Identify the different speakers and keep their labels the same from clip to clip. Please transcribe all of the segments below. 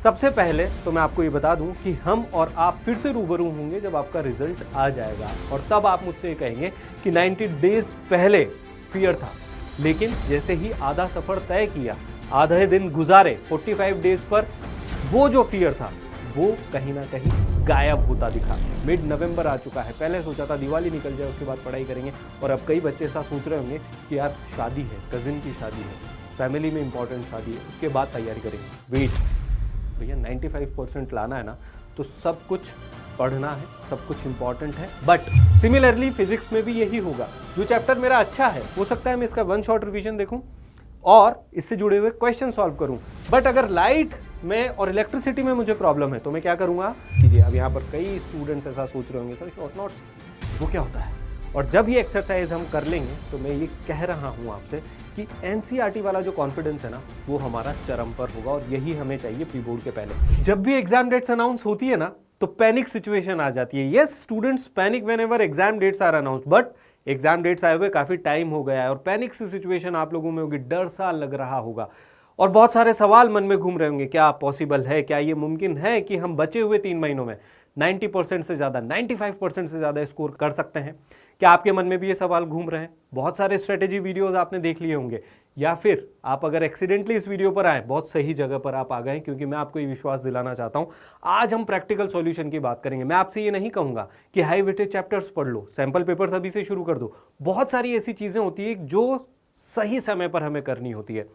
Speaker 1: सबसे पहले तो मैं आपको ये बता दूं कि हम और आप फिर से रूबरू होंगे जब आपका रिजल्ट आ जाएगा, और तब आप मुझसे ये कहेंगे कि 90 डेज पहले फियर था, लेकिन जैसे ही आधा सफर तय किया, आधे दिन गुजारे 45 डेज पर, वो जो फियर था वो कहीं ना कहीं गायब होता दिखा। मिड नवंबर आ चुका है। पहले सोचा था दिवाली निकल जाए उसके बाद पढ़ाई करेंगे, और अब कई बच्चे ऐसा सोच रहे होंगे कि यार शादी है, कजिन की शादी है, फैमिली में इंपॉर्टेंट शादी है, उसके बाद तैयारी करेंगे। वेट भैया, 95% लाना है ना, तो सब कुछ पढ़ना है, सब कुछ इंपॉर्टेंट है। बट सिमिलरली फिजिक्स में भी यही होगा। जो चैप्टर मेरा अच्छा है, हो सकता है मैं इसका वन शॉट रिवीजन देखूं और इससे जुड़े हुए क्वेश्चन सॉल्व करूं। बट अगर लाइट में और इलेक्ट्रिसिटी में मुझे प्रॉब्लम है तो मैं क्या करूंगा कीजिए। अब यहाँ पर कई स्टूडेंट्स ऐसा सोच रहे होंगे, सर शॉर्ट नोट्स वो क्या होता है? और जब ये एक्सरसाइज हम कर लेंगे तो मैं ये कह रहा हूँ आपसे कि एनसीईआरटी वाला जो कॉन्फिडेंस है ना, वो हमारा चरम पर होगा, और यही हमें चाहिए प्री बोर्ड के पहले। जब भी एग्जाम डेट्स अनाउंस होती है ना, तो पैनिक सिचुएशन आ जाती है। Yes, students panic whenever exam dates are announced, but exam dates आए हुए काफी टाइम हो गया है, और पैनिक सी सिचुएशन आप लोगों में होगी, डर सा लग रहा होगा, और बहुत सारे सवाल मन में घूम रहे होंगे। क्या पॉसिबल है, क्या ये मुमकिन है कि हम बचे हुए 3 महीनों में 90% से ज़्यादा, 95% से ज़्यादा स्कोर कर सकते हैं? क्या आपके मन में भी ये सवाल घूम रहे हैं? बहुत सारे स्ट्रेटेजी वीडियोस आपने देख लिए होंगे, या फिर आप अगर एक्सीडेंटली इस वीडियो पर आए, बहुत सही जगह पर आप आ गए, क्योंकि मैं आपको ये विश्वास दिलाना चाहता हूँ। आज हम प्रैक्टिकल सॉल्यूशन की बात करेंगे। मैं आपसे ये नहीं कहूँगा कि हाई वेटेज चैप्टर्स पढ़ लो, सैम्पल पेपर्स अभी से शुरू कर दो। बहुत सारी ऐसी चीज़ें होती है जो सही समय पर हमें करनी होती है।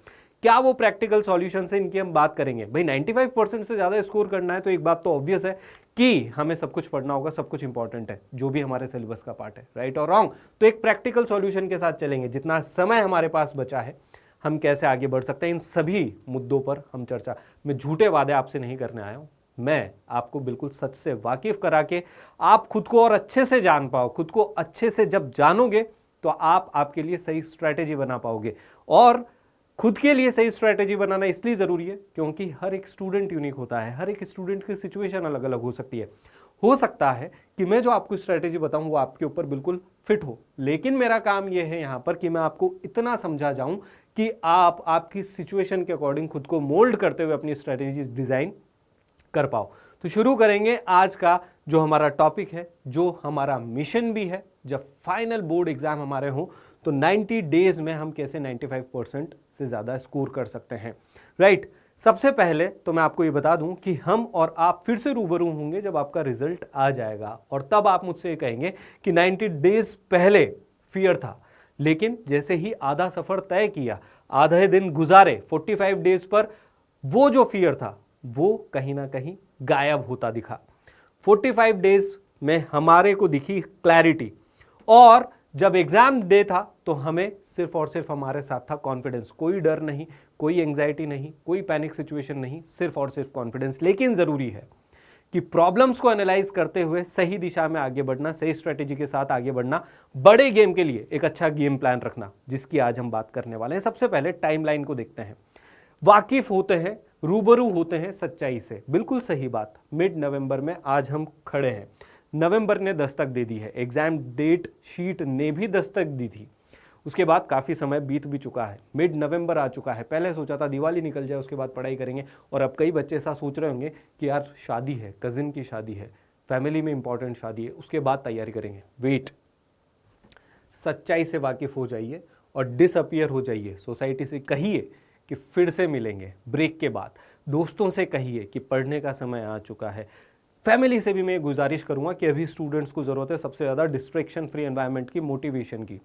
Speaker 1: क्या वो प्रैक्टिकल सॉल्यूशन से, इनकी हम बात करेंगे। भाई 95% से ज़्यादा स्कोर करना है तो एक बात तो ऑब्वियस है कि हमें सब कुछ पढ़ना होगा, सब कुछ इंपॉर्टेंट है, जो भी हमारे सिलेबस का पार्ट है, राइट और रॉन्ग। तो एक प्रैक्टिकल सॉल्यूशन के साथ चलेंगे। जितना समय हमारे पास बचा है, हम कैसे आगे बढ़ सकते हैं, इन सभी मुद्दों पर हम चर्चा। मैं झूठे वादे आपसे नहीं करने आया हूँ, मैं आपको बिल्कुल सच से वाकिफ करा के आप खुद को और अच्छे से जान पाओ। खुद को अच्छे से जब जानोगे तो आप आपके लिए सही स्ट्रैटेजी बना पाओगे। और खुद के लिए सही स्ट्रैटेजी बनाना इसलिए ज़रूरी है क्योंकि हर एक स्टूडेंट यूनिक होता है, हर एक स्टूडेंट की सिचुएशन अलग अलग हो सकती है। हो सकता है कि मैं जो आपको स्ट्रैटेजी बताऊं वो आपके ऊपर बिल्कुल फिट हो, लेकिन मेरा काम यह है यहाँ पर कि मैं आपको इतना समझा जाऊं कि आप आपकी सिचुएशन के अकॉर्डिंग खुद को मोल्ड करते हुए अपनी स्ट्रैटेजी डिज़ाइन कर पाओ। तो शुरू करेंगे आज का जो हमारा टॉपिक है, जो हमारा मिशन भी है। जब फाइनल बोर्ड एग्जाम हमारे हों तो 90 डेज में हम कैसे 95% से ज़्यादा स्कोर कर सकते हैं, राइट। सबसे पहले तो मैं आपको ये बता दूं कि हम और आप फिर से रूबरू होंगे जब आपका रिजल्ट आ जाएगा, और तब आप मुझसे ये कहेंगे कि 90 डेज पहले फियर था, लेकिन जैसे ही आधा सफ़र तय किया, आधे दिन गुजारे 45 डेज पर, वो जो फियर था वो कहीं ना कहीं गायब होता दिखा। 45 डेज में हमारे को दिखी क्लैरिटी, और जब एग्जाम डे था तो हमें सिर्फ और सिर्फ हमारे साथ था कॉन्फिडेंस। कोई डर नहीं, कोई एंग्जाइटी नहीं, कोई पैनिक सिचुएशन नहीं, सिर्फ और सिर्फ कॉन्फिडेंस। लेकिन ज़रूरी है कि प्रॉब्लम्स को एनालाइज करते हुए सही दिशा में आगे बढ़ना, सही स्ट्रेटेजी के साथ आगे बढ़ना, बड़े गेम के लिए एक अच्छा गेम प्लान रखना, जिसकी आज हम बात करने वाले हैं। सबसे पहले टाइमलाइन को देखते हैं। वाकिफ होते हैं, रूबरू होते हैं सच्चाई से। बिल्कुल सही बात, मिड नवंबर में आज हम खड़े हैं। नवंबर ने दस्तक दे दी है, एग्जाम डेट शीट ने भी दस्तक दी थी, उसके बाद काफ़ी समय बीत भी चुका है। मिड नवंबर आ चुका है। पहले सोचा था दिवाली निकल जाए उसके बाद पढ़ाई करेंगे, और अब कई बच्चे ऐसा सोच रहे होंगे कि यार शादी है, कजिन की शादी है, फैमिली में इंपॉर्टेंट शादी है, उसके बाद तैयारी करेंगे। वेट, सच्चाई से वाकिफ हो जाइए और डिसअपियर हो जाइए। सोसाइटी से कहिए कि फिर से मिलेंगे ब्रेक के बाद। दोस्तों से कहिए कि पढ़ने का समय आ चुका है। फैमिली से भी मैं गुजारिश करूंगा कि अभी स्टूडेंट्स को ज़रूरत है सबसे ज़्यादा डिस्ट्रैक्शन फ्री एनवायरनमेंट की, मोटिवेशन की।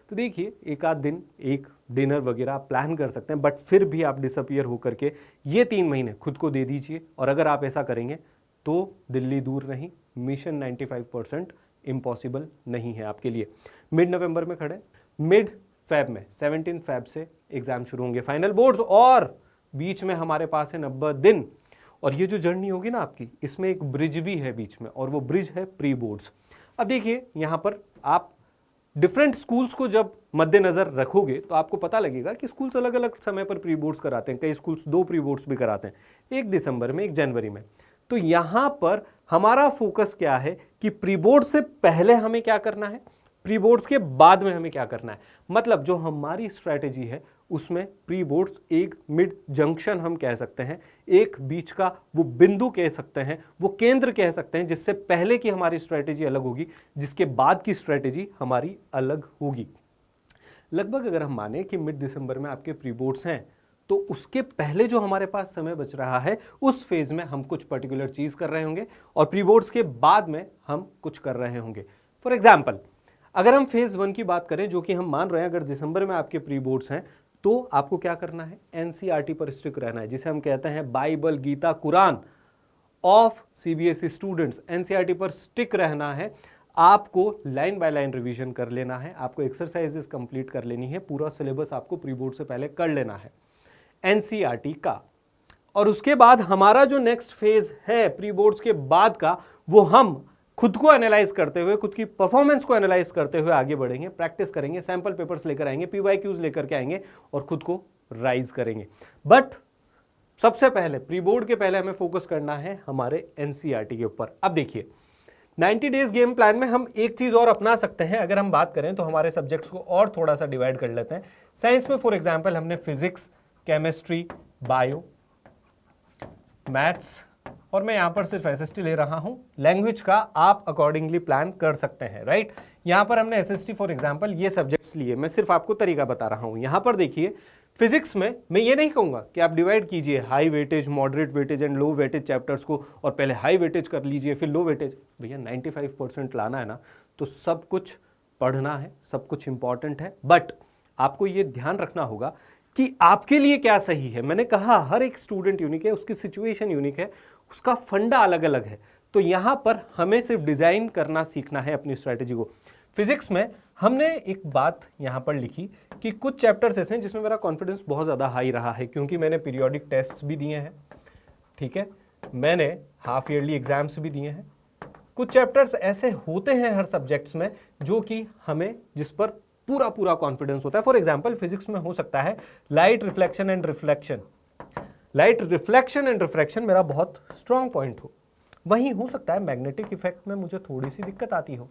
Speaker 1: तो देखिए, एक आध दिन एक डिनर वगैरह आप प्लान कर सकते हैं, बट फिर भी आप डिसअपियर होकर के ये 3 महीने खुद को दे दीजिए। और अगर आप ऐसा करेंगे तो दिल्ली दूर नहीं, मिशन 95% इम्पॉसिबल नहीं है आपके लिए। मिड नवंबर में खड़े, मिड फेब में 17 फेब से एग्ज़ाम शुरू होंगे, फाइनल बोर्ड्स, और बीच में हमारे पास है 90 दिन। और ये जो जर्नी होगी ना आपकी, इसमें एक ब्रिज भी है बीच में, और वो ब्रिज है प्री बोर्ड्स। अब देखिए, यहाँ पर आप डिफरेंट स्कूल्स को जब मद्देनज़र रखोगे तो आपको पता लगेगा कि स्कूल्स अलग अलग समय पर प्री बोर्ड्स कराते हैं। कई स्कूल्स 2 प्री बोर्ड्स भी कराते हैं, एक दिसंबर में, एक जनवरी में। तो यहाँ पर हमारा फोकस क्या है कि प्री बोर्ड से पहले हमें क्या करना है, प्री बोर्ड्स के बाद में हमें क्या करना है। मतलब जो हमारी स्ट्रैटेजी है उसमें प्री बोर्ड्स एक मिड जंक्शन हम कह सकते हैं, एक बीच का वो बिंदु कह सकते हैं, वो केंद्र कह सकते हैं, जिससे पहले की हमारी स्ट्रैटेजी अलग होगी, जिसके बाद की स्ट्रैटेजी हमारी अलग होगी। लगभग अगर हम माने कि मिड दिसंबर में आपके प्री बोर्ड्स हैं, तो उसके पहले जो हमारे पास समय बच रहा है उस फेज में हम कुछ पर्टिकुलर चीज कर रहे होंगे और प्री बोर्ड्स के बाद में हम कुछ कर रहे होंगे। फॉर एग्जाम्पल, अगर हम फेज 1 की बात करें, जो कि हम मान रहे हैं अगर दिसंबर में आपके प्री बोर्ड्स हैं, तो आपको क्या करना है, एनसीईआरटी पर स्टिक रहना है, जिसे हम कहते हैं Bible, Gita, Quran of CBSE students. NCERT पर स्टिक रहना है, आपको लाइन बाय लाइन रिवीजन कर लेना है, आपको एक्सरसाइजेस कंप्लीट कर लेनी है, पूरा सिलेबस आपको प्री बोर्ड से पहले कर लेना है एनसीईआरटी का। और उसके बाद हमारा जो नेक्स्ट फेज है प्री बोर्ड्स के बाद का, वो हम खुद को एनालाइज करते हुए, खुद की परफॉर्मेंस को एनालाइज करते हुए आगे बढ़ेंगे, प्रैक्टिस करेंगे, सैंपल पेपर्स लेकर आएंगे, पीवाईक्यूज लेकर के आएंगे और खुद को राइज करेंगे। बट सबसे पहले प्री बोर्ड के पहले हमें फोकस करना है हमारे एनसीईआरटी के ऊपर। अब देखिए, 90 डेज गेम प्लान में हम एक चीज और अपना सकते हैं। अगर हम बात करें तो हमारे सब्जेक्ट्स को और थोड़ा सा डिवाइड कर लेते हैं। साइंस में फॉर एग्जांपल हमने फिजिक्स, केमिस्ट्री, बायो, मैथ्स, और मैं यहां पर सिर्फ एसएसटी ले रहा हूं। लैंग्वेज का आप अकॉर्डिंगली प्लान कर सकते हैं, राइट। यहां पर हमने एसएसटी फॉर एग्जांपल ये सब्जेक्ट्स लिए, मैं सिर्फ आपको तरीका बता रहा हूं। यहां पर देखिए, फिजिक्स में मैं ये नहीं कहूंगा कि आप डिवाइड कीजिए high weightage, moderate weightage and low weightage chapters को, और पहले हाई वेटेज कर लीजिए फिर लो वेटेज। भैया 95% लाना है ना, तो सब कुछ पढ़ना है, सब कुछ इंपॉर्टेंट है, बट आपको ये ध्यान रखना होगा कि आपके लिए क्या सही है। मैंने कहा हर एक स्टूडेंट यूनिक है, उसकी सिचुएशन यूनिक है, उसका फंडा अलग अलग है। तो यहां पर हमें सिर्फ डिजाइन करना सीखना है अपनी स्ट्रैटेजी को। फिजिक्स में हमने एक बात यहां पर लिखी कि कुछ चैप्टर्स ऐसे हैं जिसमें मेरा कॉन्फिडेंस बहुत ज़्यादा हाई रहा है, क्योंकि मैंने पीरियोडिक टेस्ट्स भी दिए हैं, ठीक है, मैंने हाफ ईयरली एग्जाम्स भी दिए हैं। कुछ चैप्टर्स ऐसे होते हैं हर सब्जेक्ट्स में जो कि हमें जिस पर पूरा पूरा कॉन्फिडेंस होता है। फॉर एग्जाम्पल फिजिक्स में हो सकता है light reflection and reflection. Light reflection and refraction मेरा बहुत स्ट्रॉन्ग पॉइंट हो। वहीं हो सकता है मैग्नेटिक इफेक्ट में मुझे थोड़ी सी दिक्कत आती हो,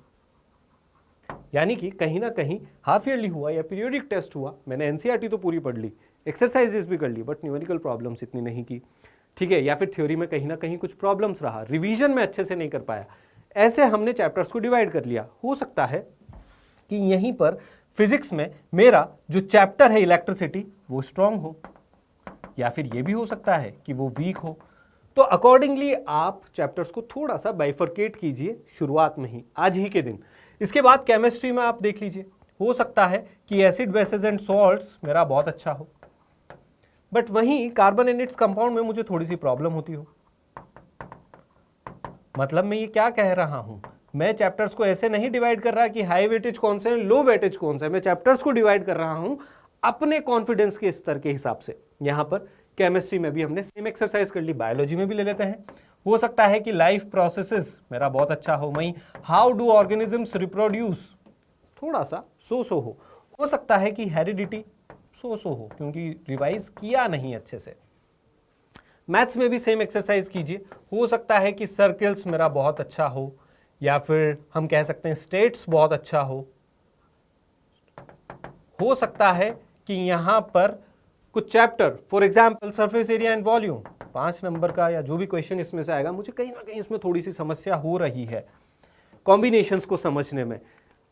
Speaker 1: यानी कि कहीं ना कहीं हाफ ईयरली हुआ या पीरियोडिक टेस्ट हुआ, मैंने एनसीईआरटी तो पूरी पढ़ ली, एक्सरसाइजेस भी कर ली, बट न्यूमेरिकल प्रॉब्लम्स इतनी नहीं की, ठीक है, या फिर थ्योरी में कहीं ना कहीं कुछ प्रॉब्लम्स रहा, रिवीजन में अच्छे से नहीं कर पाया। ऐसे हमने चैप्टर्स को डिवाइड कर लिया। हो सकता है कि यहीं पर फिजिक्स में मेरा जो चैप्टर है इलेक्ट्रिसिटी वो स्ट्रांग हो, या फिर ये भी हो सकता है कि वो वीक हो। तो अकॉर्डिंगली आप चैप्टर्स को थोड़ा सा बाइफरकेट कीजिए शुरुआत में ही, आज ही के दिन। इसके बाद केमिस्ट्री में आप देख लीजिए, हो सकता है कि एसिड, बेसेस एंड सॉल्ट्स मेरा बहुत अच्छा हो, बट वहीं कार्बन एंड इट्स कंपाउंड में मुझे थोड़ी सी प्रॉब्लम होती हो। मतलब मैं ये क्या कह रहा हूं, मैं चैप्टर्स को ऐसे नहीं डिवाइड कर रहा कि हाई वेटेज कौन से हैं, लो वेटेज कौन सा है, मैं चैप्टर्स को डिवाइड कर रहा हूं अपने कॉन्फिडेंस के स्तर के हिसाब से। यहां पर केमिस्ट्री में भी हमने सेम एक्सरसाइज कर ली, बायोलॉजी में भी ले लेते हैं। हो सकता है कि लाइफ प्रोसेसेस मेरा बहुत अच्छा हो, वहीं हाउ डू ऑर्गेनिजम्स रिप्रोड्यूस थोड़ा सा सो हो सकता है कि हेरिडिटी सो हो, क्योंकि रिवाइज किया नहीं अच्छे से। मैथ्स में भी सेम एक्सरसाइज कीजिए, हो सकता है कि सर्कल्स मेरा बहुत अच्छा हो, या फिर हम कह सकते हैं स्टेट्स बहुत अच्छा हो सकता है कि यहां पर कुछ chapter for example surface area and volume 5 number का या जो भी क्वेश्चन इसमें से आएगा, मुझे कहीं ना कहीं इसमें थोड़ी सी समस्या हो रही है कॉम्बिनेशंस को समझने में।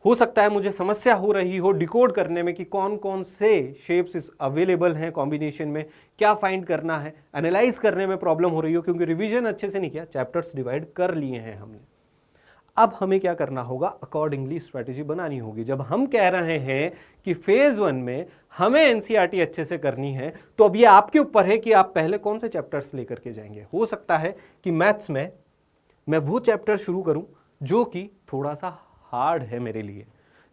Speaker 1: हो सकता है मुझे समस्या हो रही हो डिकोड करने में कि कौन कौन से शेप्स अवेलेबल हैं कॉम्बिनेशन में, क्या फाइंड करना है, एनालाइज करने में प्रॉब्लम हो रही हो क्योंकि रिवीजन अच्छे से नहीं किया, चैप्टर्स डिवाइड कर लिए हैं हमने। अब हमें क्या करना होगा, अकॉर्डिंगली स्ट्रैटेजी बनानी होगी। जब हम कह रहे हैं कि फेज 1 में हमें एनसीईआरटी अच्छे से करनी है, तो अब ये आपके ऊपर है कि आप पहले कौन से चैप्टर्स लेकर के जाएंगे। हो सकता है कि मैथ्स में मैं वो चैप्टर शुरू करूं जो कि थोड़ा सा हार्ड है मेरे लिए,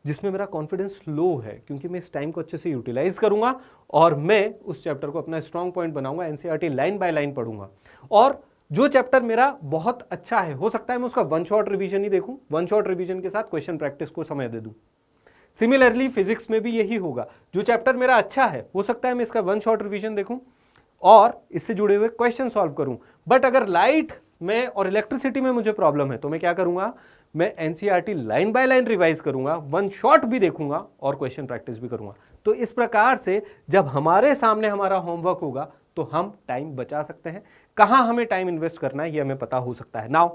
Speaker 1: जिसमें मेरा कॉन्फिडेंस लो है, क्योंकि मैं इस टाइम को अच्छे से यूटिलाइज करूंगा और मैं उस चैप्टर को अपना स्ट्रॉन्ग पॉइंट बनाऊंगा, एनसीईआरटी लाइन बाय लाइन पढ़ूंगा। और जो चैप्टर मेरा बहुत अच्छा है, हो सकता है मैं उसका वन शॉट रिवीजन ही देखूं, वन शॉट रिवीजन के साथ क्वेश्चन प्रैक्टिस को समय दे दूं। सिमिलरली फिजिक्स में भी यही होगा, जो चैप्टर मेरा अच्छा है हो सकता है मैं इसका वन शॉट रिवीजन देखूं और इससे जुड़े हुए क्वेश्चन सॉल्व करूं। बट अगर लाइट में और इलेक्ट्रिसिटी में मुझे प्रॉब्लम है, तो मैं क्या करूंगा, मैं NCERT line by line revise करूंगा, वन शॉट भी देखूंगा और क्वेश्चन प्रैक्टिस भी करूंगा। तो इस प्रकार से जब हमारे सामने हमारा होमवर्क होगा तो हम टाइम बचा सकते हैं। कहां हमें टाइम इन्वेस्ट करना है ये हमें पता हो सकता है। Now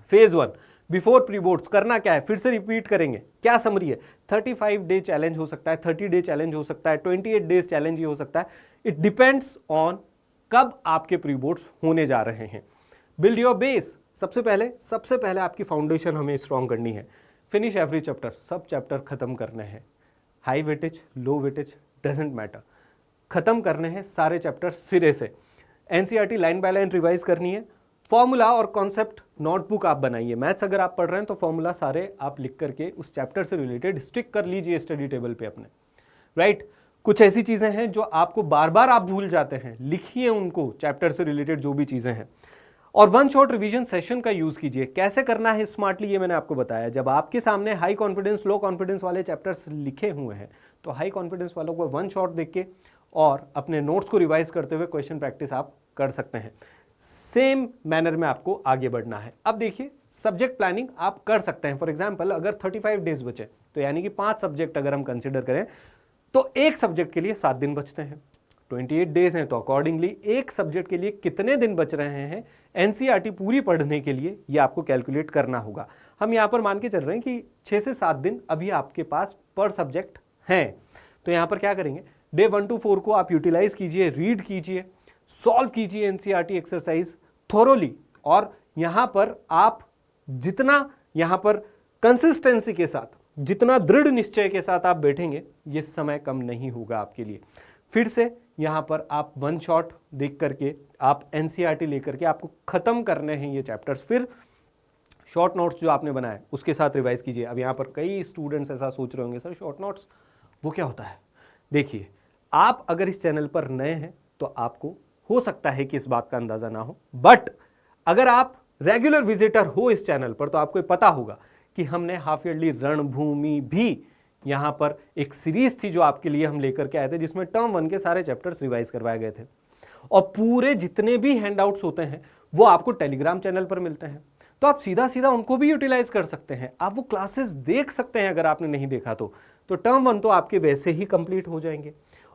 Speaker 1: phase 1 before pre boards करना क्या है, फिर से रिपीट करेंगे, क्या समरी है। 35 डे चैलेंज हो सकता है, 30 डे चैलेंज हो सकता है, 28 डेज चैलेंज ही हो सकता है। इट डिपेंड्स ऑन कब आपके प्री बोर्ड्स होने जा रहे हैं। बिल्ड योर बेस, सबसे पहले आपकी फाउंडेशन हमें स्ट्रॉन्ग करनी है। फिनिश एवरी चैप्टर, सब चैप्टर खत्म करने हैं, high weightage low weightage doesn't matter, खत्म करने हैं सारे चैप्टर सिरे से। NCERT line by line revise करनी है। फॉर्मूला और कॉन्सेप्ट नोटबुक आप बनाइए। मैथ्स अगर आप पढ़ रहे हैं तो फॉर्मूला सारे आप लिख करके उस चैप्टर से रिलेटेड स्टिक कर लीजिए स्टडी टेबल पे अपने, राइट। कुछ ऐसी चीजें हैं जो आपको बार बार आप भूल जाते हैं, लिखिए उनको, चैप्टर से रिलेटेड जो भी चीजें हैं। और वन शॉट रिवीजन सेशन का यूज कीजिए। कैसे करना है स्मार्टली ये मैंने आपको बताया। जब आपके सामने हाई कॉन्फिडेंस लो कॉन्फिडेंस वाले चैप्टर्स लिखे हुए हैं तो हाई कॉन्फिडेंस वालों को वन शॉट देख के और अपने नोट्स को रिवाइज करते हुए क्वेश्चन प्रैक्टिस आप कर सकते हैं। सेम मैनर में आपको आगे बढ़ना है। अब देखिए सब्जेक्ट प्लानिंग आप कर सकते हैं। फॉर एग्जांपल अगर 35 डेज बचे तो यानी कि 5 सब्जेक्ट अगर हम कंसिडर करें तो एक सब्जेक्ट के लिए 7 दिन बचते हैं। 28 डेज हैं तो अकॉर्डिंगली एक सब्जेक्ट के लिए कितने दिन बच रहे हैं एनसीईआरटी पूरी पढ़ने के लिए, ये आपको कैलकुलेट करना होगा। हम यहाँ पर मान के चल रहे हैं कि 6 से 7 दिन अभी आपके पास पर सब्जेक्ट हैं। तो यहाँ पर क्या करेंगे, डे 1 to 4 को आप यूटिलाइज कीजिए, रीड कीजिए, सॉल्व कीजिए एनसीईआरटी एक्सरसाइज थोरोली। और यहाँ पर आप जितना यहाँ पर कंसिस्टेंसी के साथ, जितना दृढ़ निश्चय के साथ आप बैठेंगे, ये समय कम नहीं होगा आपके लिए। फिर से यहाँ पर आप वन शॉट देख करके आप एनसीईआरटी लेकर के आपको खत्म करने हैं ये चैप्टर्स। फिर शॉर्ट नोट्स जो आपने बनाए उसके साथ रिवाइज कीजिए। अब यहाँ पर कई स्टूडेंट्स ऐसा सोच रहे होंगे, सर शॉर्ट नोट्स वो क्या होता है। देखिए आप अगर इस चैनल पर नए हैं तो आपको हो सकता है कि इस बात का अंदाजा ना हो, बट अगर आप रेगुलर विजिटर हो इस चैनल पर तो आपको पता होगा कि हमने हाफ ईयरली रणभूमि भी यहाँ पर एक सीरीज थी जो आपके लिए हम लेकर के आए थे, जिसमें टर्म 1 के सारे चैप्टर्स रिवाइज करवाए गए थे। और पूरे जितने भी हैंडआउट्स होते हैं वो आपको टेलीग्राम चैनल पर मिलते हैं, तो आप सीधा सीधा उनको भी यूटिलाइज कर सकते हैं। आप वो क्लासेस देख सकते हैं अगर आपने नहीं देखा तो टर्म 1 तो आपके वैसे ही कंप्लीट हो जाएंगे।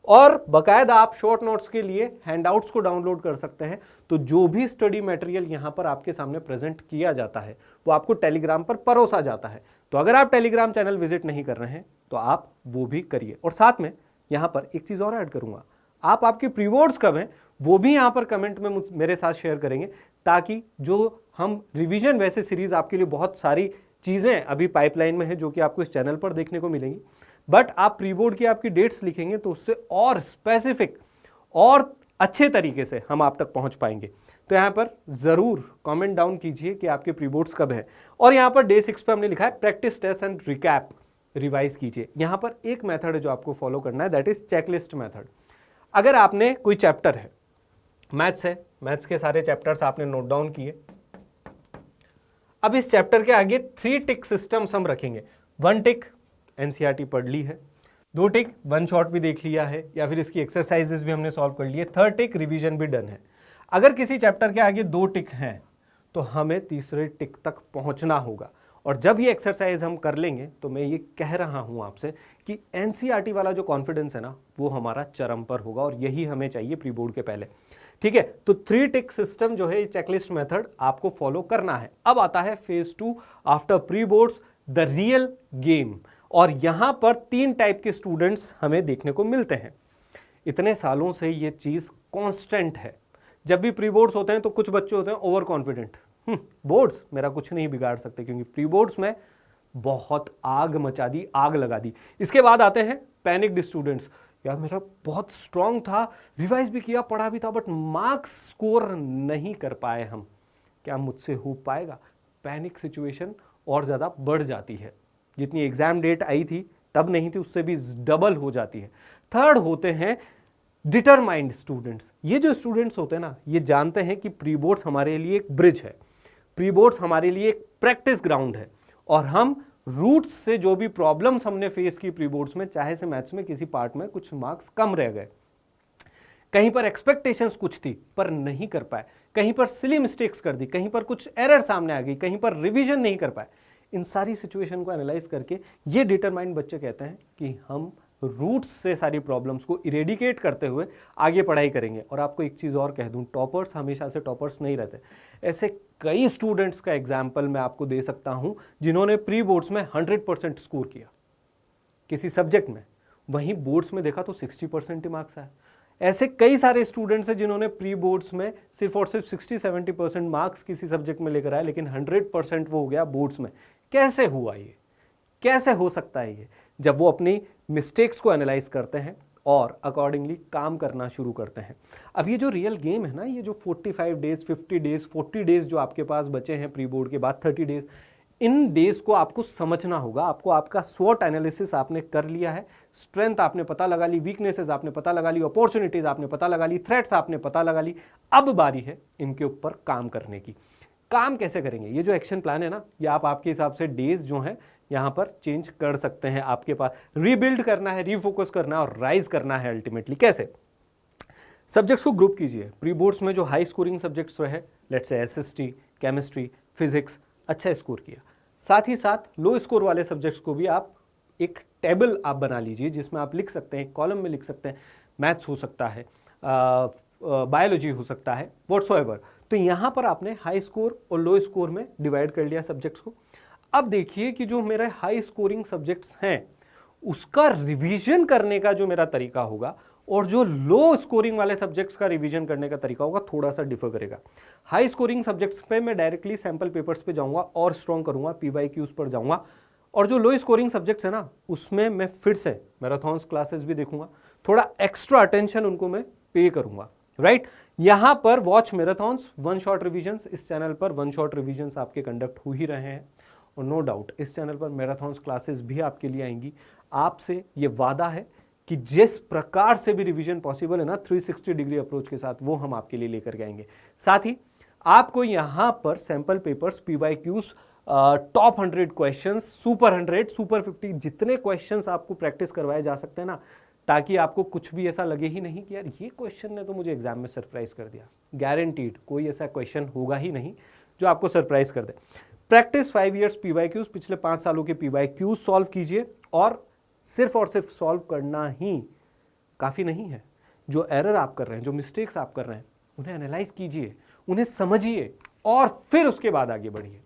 Speaker 1: और बाकायदा आप शॉर्ट नोट्स के लिए हैंडआउट्स को डाउनलोड कर सकते हैं। तो जो भी स्टडी मटेरियल यहाँ पर आपके सामने प्रेजेंट किया जाता है वो आपको टेलीग्राम पर परोसा जाता है। तो अगर आप टेलीग्राम चैनल विजिट नहीं कर रहे हैं तो आप वो भी करिए। और साथ में यहाँ पर एक चीज़ और ऐड करूँगा, आप आपके प्री बोर्ड्स कब हैं वो भी यहाँ पर कमेंट में मेरे साथ शेयर करेंगे, ताकि जो हम रिवीजन वैसे सीरीज आपके लिए बहुत सारी चीज़ें अभी पाइपलाइन में है जो कि आपको इस चैनल पर देखने को मिलेंगी, बट आप प्री बोर्ड की आपकी डेट्स लिखेंगे तो उससे और स्पेसिफिक और अच्छे तरीके से हम आप तक पहुंच पाएंगे। तो यहाँ पर ज़रूर कमेंट डाउन कीजिए कि आपके प्री बोर्ड्स कब हैं। और यहाँ पर डे 6 पे हमने लिखा है practice test and recap, revise कीजिए। यहाँ पर एक मेथड है जो आपको फॉलो करना है, दैट इज चेकलिस्ट मेथड। अगर आपने कोई चैप्टर है, मैथ्स है, मैथ्स के सारे चैप्टर्स आपने नोट डाउन किए। अब इस चैप्टर के आगे 3 टिक सिस्टम्स हम रखेंगे। 1 टिक एनसीईआरटी पढ़ ली है, 2 टिक वन शॉट भी देख लिया है या फिर इसकी एक्सरसाइजेस भी हमने सॉल्व कर लिए, 3rd टिक रिवीजन भी डन है। अगर किसी चैप्टर के आगे 2 टिक हैं तो हमें तीसरे टिक तक पहुंचना होगा। और जब ये एक्सरसाइज हम कर लेंगे तो मैं ये कह रहा हूं आपसे कि एनसीईआरटी वाला जो कॉन्फिडेंस है ना वो हमारा चरम पर होगा, और यही हमें चाहिए प्री बोर्ड के पहले। ठीक है, तो 3 टिक सिस्टम जो है ये चेकलिस्ट मेथड आपको फॉलो करना है। अब आता है phase 2 after pre boards, the real game. और यहां पर 3 टाइप के स्टूडेंट्स हमें देखने को मिलते हैं। इतने सालों से ये चीज कांस्टेंट है। जब भी प्री बोर्ड्स होते हैं तो कुछ बच्चे होते हैं ओवर कॉन्फिडेंट, बोर्ड्स मेरा कुछ नहीं बिगाड़ सकते, क्योंकि प्री बोर्ड्स में बहुत आग मचा दी, आग लगा दी। इसके बाद आते हैं पैनिक्ड स्टूडेंट्स, यार मेरा बहुत स्ट्रांग था, रिवाइज भी किया, पढ़ा भी था, बट मार्क्स स्कोर नहीं कर पाए हम, क्या मुझसे हो पाएगा। पैनिक सिचुएशन और ज़्यादा बढ़ जाती है, जितनी एग्जाम डेट आई थी तब नहीं थी उससे भी डबल हो जाती है। 3rd होते हैं डिटरमाइंड स्टूडेंट्स। ये जो स्टूडेंट्स होते हैं ना, ये जानते हैं कि प्री बोर्ड्स हमारे लिए एक ब्रिज है, प्री बोर्ड्स हमारे लिए एक प्रैक्टिस ग्राउंड है, और हम रूट्स से जो भी प्रॉब्लम्स हमने फेस की प्री बोर्ड्स में, चाहे से मैथ्स में किसी पार्ट में कुछ मार्क्स कम रह गए, कहीं पर एक्सपेक्टेशंस कुछ थी पर नहीं कर पाए, कहीं पर सिली मिस्टेक्स कर दी, कहीं पर कुछ एरर सामने आ गई, कहीं पर रिवीजन नहीं कर पाए, इन सारी सिचुएशन को एनालाइज करके ये डिटरमाइंड बच्चे कहते हैं कि हम रूट्स से सारी प्रॉब्लम्स को इरेडिकेट करते हुए आगे पढ़ाई करेंगे। और आपको एक चीज़ और कह दूं, टॉपर्स हमेशा से टॉपर्स नहीं रहते। ऐसे कई स्टूडेंट्स का एग्जाम्पल मैं आपको दे सकता हूं जिन्होंने प्री बोर्ड्स में 100% स्कोर किया किसी सब्जेक्ट में, वहीं बोर्ड्स में देखा तो 60% ही मार्क्स आए। ऐसे कई सारे स्टूडेंट्स हैं जिन्होंने प्री बोर्ड्स में सिर्फ और सिर्फ 60-70% मार्क्स किसी सब्जेक्ट में लेकर आए, लेकिन 100% वो हो गया बोर्ड्स में। कैसे हुआ ये, कैसे हो सकता है ये? जब वो अपनी मिस्टेक्स को एनालाइज करते हैं और अकॉर्डिंगली काम करना शुरू करते हैं। अब ये जो रियल गेम है ना, ये जो 45 डेज, 50 डेज, 40 डेज जो आपके पास बचे हैं प्री बोर्ड के बाद, 30 डेज, इन डेज को आपको समझना होगा। आपको आपका स्वॉट एनालिसिस आपने कर लिया है, स्ट्रेंथ आपने पता लगा ली, वीकनेसेस आपने पता लगा ली, अपॉर्चुनिटीज आपने पता लगा ली, थ्रेट्स आपने पता लगा ली। अब बारी है इनके ऊपर काम करने की। काम कैसे करेंगे? ये जो एक्शन प्लान है ना, ये आप आपके हिसाब से डेज जो हैं यहाँ पर चेंज कर सकते हैं। आपके पास रीबिल्ड करना है, रीफोकस करना है और राइज करना है। अल्टीमेटली कैसे? सब्जेक्ट्स को ग्रुप कीजिए। प्री बोर्ड्स में जो हाई स्कोरिंग सब्जेक्ट्स रहे, let's say SST, chemistry, physics, अच्छा स्कोर किया। साथ ही साथ लो स्कोर वाले सब्जेक्ट्स को भी आप एक टेबल आप बना लीजिए जिसमें आप लिख सकते हैं, कॉलम में लिख सकते हैं, मैथ्स हो सकता है, बायोलॉजी हो सकता है, व्हाट्सोएवर। तो यहाँ पर आपने हाई स्कोर और लो स्कोर में डिवाइड कर लिया सब्जेक्ट्स को। अब देखिए कि जो मेरे हाई स्कोरिंग सब्जेक्ट्स हैं उसका रिवीजन करने का जो मेरा तरीका होगा और जो लो स्कोरिंग वाले सब्जेक्ट्स का रिवीजन करने का तरीका होगा थोड़ा सा डिफर करेगा। हाई स्कोरिंग सब्जेक्ट्स पे मैं डायरेक्टली सैंपल पेपर्स पे जाऊंगा और स्ट्रॉन्ग करूंगा, पीवाईक्यूज पर जाऊंगा। और जो लो स्कोरिंग सब्जेक्ट्स है ना, उसमें मैं फिर से मैराथॉन्स क्लासेस भी देखूंगा, थोड़ा एक्स्ट्रा अटेंशन उनको मैं पे करूंगा। राइट, यहां पर watch marathons, one shot revisions. इस चैनल पर वन शॉट रिविजन्स आपके कंडक्ट हो ही रहे हैं और नो डाउट इस चैनल पर मैराथॉन्स क्लासेस भी आपके लिए आएंगी। आपसे ये वादा है कि जिस प्रकार से भी रिवीजन पॉसिबल है ना 360 डिग्री अप्रोच के साथ, वो हम आपके लिए लेकर के आएंगे। साथ ही आपको यहां पर sample papers, PYQs, top 100 questions, super 100, super 50, जितने क्वेश्चंस आपको प्रैक्टिस करवाए जा सकते हैं ना, ताकि आपको कुछ भी ऐसा लगे ही नहीं कि यार ये क्वेश्चन ने तो मुझे एग्जाम में सरप्राइज कर दिया। गारंटीड कोई ऐसा क्वेश्चन होगा ही नहीं जो आपको सरप्राइज कर दे। प्रैक्टिस 5 इयर्स पीवाईक्यूज, पिछले 5 सालों के पीवाईक्यूज सॉल्व कीजिए और सिर्फ सॉल्व करना ही काफ़ी नहीं है। जो एरर आप कर रहे हैं, जो मिस्टेक्स आप कर रहे हैं, उन्हें एनालाइज कीजिए, उन्हें समझिए और फिर उसके बाद आगे बढ़िए।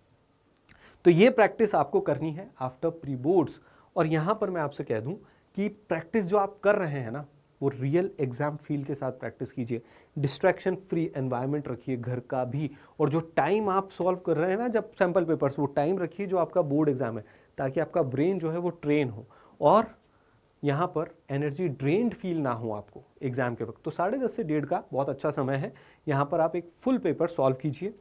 Speaker 1: तो ये प्रैक्टिस आपको करनी है आफ्टर प्री बोर्ड्स। और यहाँ पर मैं आपसे कह दूँ कि प्रैक्टिस जो आप कर रहे हैं ना, वो रियल एग्जाम फील के साथ प्रैक्टिस कीजिए। डिस्ट्रैक्शन फ्री एनवायरनमेंट रखिए घर का भी, और जो टाइम आप सॉल्व कर रहे हैं ना जब सैंपल पेपर्स, वो टाइम रखिए जो आपका बोर्ड एग्जाम है, ताकि आपका ब्रेन जो है वो ट्रेन हो और यहाँ पर एनर्जी ड्रेन्ड फील ना हो आपको एग्जाम के वक्त। तो 10:30 से 1:30 का बहुत अच्छा समय है। यहाँ पर आप एक फुल पेपर सॉल्व कीजिए।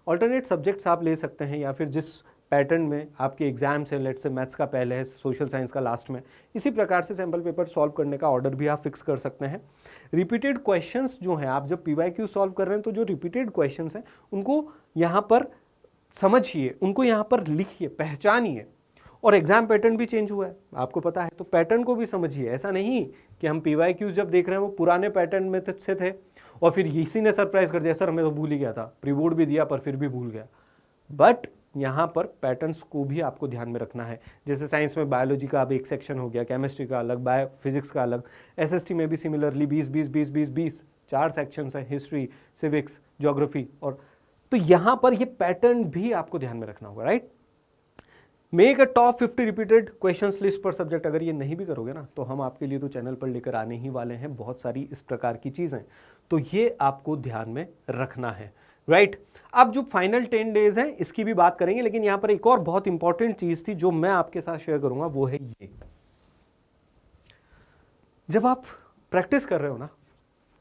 Speaker 1: ऑल्टरनेट सब्जेक्ट्स आप ले सकते हैं, या फिर जिस पैटर्न में आपके एग्जाम्स हैं, लेट्स से मैथ्स का पहले है, सोशल साइंस का लास्ट में, इसी प्रकार से सैंपल पेपर सॉल्व करने का ऑर्डर भी आप फिक्स कर सकते हैं। रिपीटेड क्वेश्चंस जो हैं, आप जब पीवाईक्यू सॉल्व कर रहे हैं तो जो रिपीटेड क्वेश्चंस हैं उनको यहाँ पर समझिए, उनको यहाँ पर लिखिए, पहचानिए। और एग्जाम पैटर्न भी चेंज हुआ है, आपको पता है, तो पैटर्न को भी समझिए। ऐसा नहीं कि हम पीवाईक्यूज जब देख रहे हैं वो पुराने पैटर्न में से थे और फिर इसी ने सरप्राइज कर दिया, सर मैं तो भूल ही गया था, प्री बोर्ड भी दिया पर फिर भी भूल गया। बट यहाँ पर पैटर्न्स को भी आपको ध्यान में रखना है। जैसे साइंस में बायोलॉजी का अब एक सेक्शन हो गया, केमिस्ट्री का अलग, बायो फिजिक्स का अलग, एसएसटी में भी सिमिलरली 20-20-20-20-20 4 सेक्शंस हैं, हिस्ट्री, सिविक्स, ज्योग्राफी। और तो यहाँ पर ये पैटर्न भी आपको ध्यान में रखना होगा। Right, make a top 50 repeated questions list पर सब्जेक्ट। अगर ये नहीं भी करोगे ना तो हम आपके लिए तो चैनल पर लेकर आने ही वाले हैं बहुत सारी इस प्रकार की चीज़ें, तो ये आपको ध्यान में रखना है। राइट, अब जो फाइनल 10 डेज हैं इसकी भी बात करेंगे, लेकिन यहाँ पर एक और बहुत इंपॉर्टेंट चीज़ थी जो मैं आपके साथ शेयर करूँगा, वो है ये। जब आप प्रैक्टिस कर रहे हो ना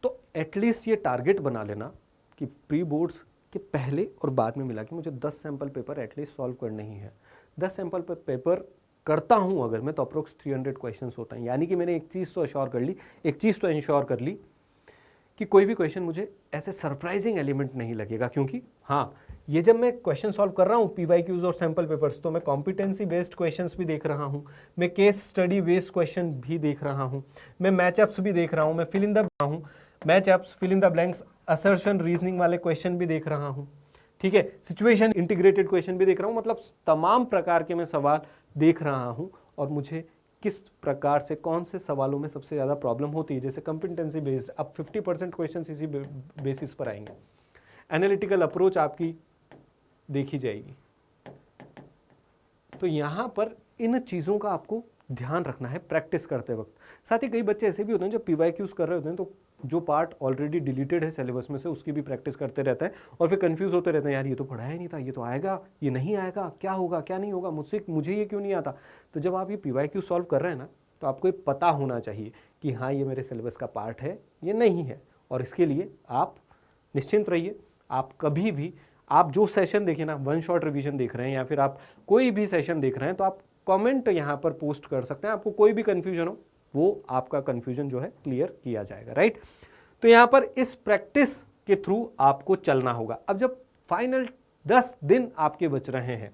Speaker 1: तो एटलीस्ट ये टारगेट बना लेना कि प्री बोर्ड्स के पहले और बाद में मिला कि मुझे 10 सैंपल पेपर एटलीस्ट सॉल्व करने ही है। 10 सैंपल पेपर करता हूं अगर मैं तो अप्रोक्स 300 क्वेश्चंस होता है। यानी कि मैंने एक चीज़ तो अश्योर कर ली, एक चीज़ तो इंश्योर कर ली कि कोई भी क्वेश्चन मुझे ऐसे सरप्राइजिंग एलिमेंट नहीं लगेगा। क्योंकि हाँ, ये जब मैं क्वेश्चन सॉल्व कर रहा हूँ पीवाईक्यूज और सैंपल पेपर्स, तो मैं कॉम्पिटेंसी बेस्ड क्वेश्चंस भी देख रहा हूँ, मैं केस स्टडी बेस्ड क्वेश्चन भी देख रहा हूँ, मैं मैचअप्स भी देख रहा हूँ, मैं फिल इन द हूँ, match apps, fill in the blanks, assertion, reasoning वाले क्वेश्चन भी देख रहा हूँ, ठीक है, सिचुएशन इंटीग्रेटेड क्वेश्चन भी देख रहा हूँ, मतलब तमाम प्रकार के मैं सवाल देख रहा हूँ और मुझे किस प्रकार से कौन से सवालों में सबसे ज़्यादा प्रॉब्लम होती है। जैसे कंपिटेंसी बेस्ड, अब 50% क्वेश्चन इसी बेसिस पर आएंगे। एनालिटिकल अप्रोच आपकी देखी जाएगी। तो यहाँ पर इन चीज़ों का आपको ध्यान रखना है प्रैक्टिस करते वक्त। साथ ही कई बच्चे ऐसे भी होते हैं जो PYQs कर रहे होते हैं तो जो पार्ट ऑलरेडी डिलीटेड है सिलेबस में से उसकी भी प्रैक्टिस करते रहते हैं और फिर कंफ्यूज होते रहते हैं, यार ये तो पढ़ाया नहीं था, ये तो आएगा, ये नहीं आएगा, क्या होगा क्या नहीं होगा, मुझे ये क्यों नहीं आता। तो जब आप ये PYQ सॉल्व कर रहे हैं ना, तो आपको ये पता होना चाहिए कि हाँ ये मेरे सिलेबस का पार्ट है, ये नहीं है। और इसके लिए आप निश्चिंत रहिए। आप कभी भी आप जो सेशन देखें ना, वन शॉट रिवीजन देख रहे हैं या फिर आप कोई भी सेशन देख रहे हैं, तो आप कमेंट यहाँ पर पोस्ट कर सकते हैं। आपको कोई भी कन्फ्यूजन हो, वो आपका कन्फ्यूजन जो है क्लियर किया जाएगा, राइट। तो यहाँ पर इस प्रैक्टिस के थ्रू आपको चलना होगा। अब जब फाइनल 10 दिन आपके बच रहे हैं,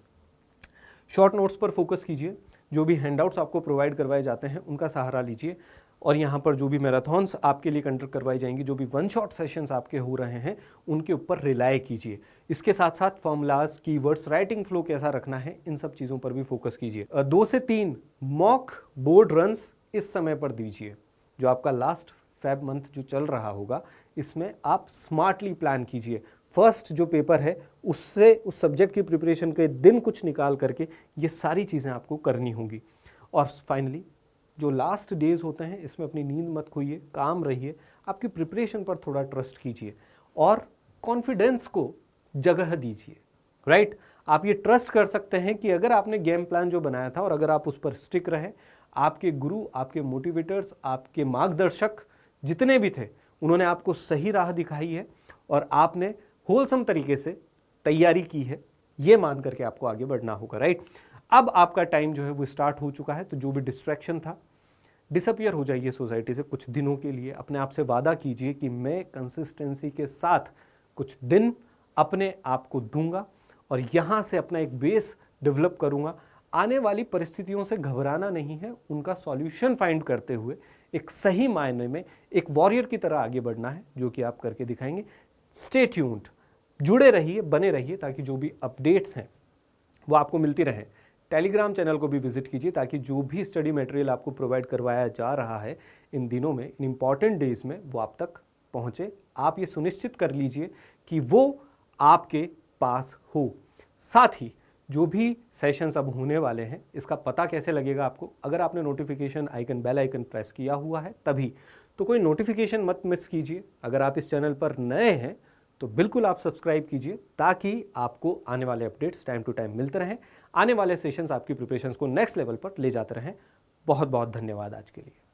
Speaker 1: शॉर्ट नोट्स पर फोकस कीजिए। जो भी हैंडआउट्स आपको प्रोवाइड करवाए जाते हैं उनका सहारा लीजिए और यहाँ पर जो भी मैराथन्स आपके लिए कंडक्ट करवाई जाएंगी, जो भी वन शॉट सेशंस आपके हो रहे हैं, उनके ऊपर रिलाय कीजिए। इसके साथ साथ फॉर्मूलाज, कीवर्ड्स, राइटिंग फ्लो कैसा रखना है, इन सब चीज़ों पर भी फोकस कीजिए। 2 से 3 मॉक बोर्ड रन्स इस समय पर दीजिए। जो आपका लास्ट फेब मंथ जो चल रहा होगा, इसमें आप स्मार्टली प्लान कीजिए। फर्स्ट जो पेपर है उससे, उस सब्जेक्ट की प्रिपरेशन के दिन कुछ निकाल करके ये सारी चीज़ें आपको करनी होंगी। और फाइनली जो लास्ट डेज होते हैं, इसमें अपनी नींद मत खोइए, काम रहिए, आपकी प्रिपरेशन पर थोड़ा ट्रस्ट कीजिए और कॉन्फिडेंस को जगह दीजिए, राइट। आप ये ट्रस्ट कर सकते हैं कि अगर आपने गेम प्लान जो बनाया था और अगर आप उस पर स्टिक रहे, आपके गुरु, आपके मोटिवेटर्स, आपके मार्गदर्शक जितने भी थे, उन्होंने आपको सही राह दिखाई है और आपने होलसम तरीके से तैयारी की है, ये मान करके आपको आगे बढ़ना होगा, राइट। अब आपका टाइम जो है वो स्टार्ट हो चुका है। तो जो भी डिस्ट्रैक्शन था, डिसअपियर हो जाइए सोसाइटी से कुछ दिनों के लिए। अपने आप से वादा कीजिए कि मैं कंसिस्टेंसी के साथ कुछ दिन अपने आप को दूंगा और यहाँ से अपना एक बेस डेवलप करूँगा। आने वाली परिस्थितियों से घबराना नहीं है, उनका सॉल्यूशन फाइंड करते हुए एक सही मायने में एक वॉरियर की तरह आगे बढ़ना है, जो कि आप करके दिखाएंगे। स्टे ट्यून्ड, जुड़े रहिए, बने रहिए, ताकि जो भी अपडेट्स हैं वो आपको मिलती रहें। टेलीग्राम चैनल को भी विजिट कीजिए ताकि जो भी स्टडी मटेरियल आपको प्रोवाइड करवाया जा रहा है इन दिनों में, इन इम्पॉर्टेंट डेज में, वो आप तक पहुँचे। आप ये सुनिश्चित कर लीजिए कि वो आपके पास हो। साथ ही जो भी सेशंस अब होने वाले हैं, इसका पता कैसे लगेगा आपको? अगर आपने notification icon, bell icon press किया हुआ है तभी, तो कोई नोटिफिकेशन मत मिस कीजिए। अगर आप इस चैनल पर नए हैं तो बिल्कुल आप सब्सक्राइब कीजिए ताकि आपको आने वाले अपडेट्स टाइम टू टाइम मिलते रहें, आने वाले सेशंस आपकी प्रिपरेशंस को नेक्स्ट लेवल पर ले जाते रहें। बहुत बहुत धन्यवाद आज के लिए।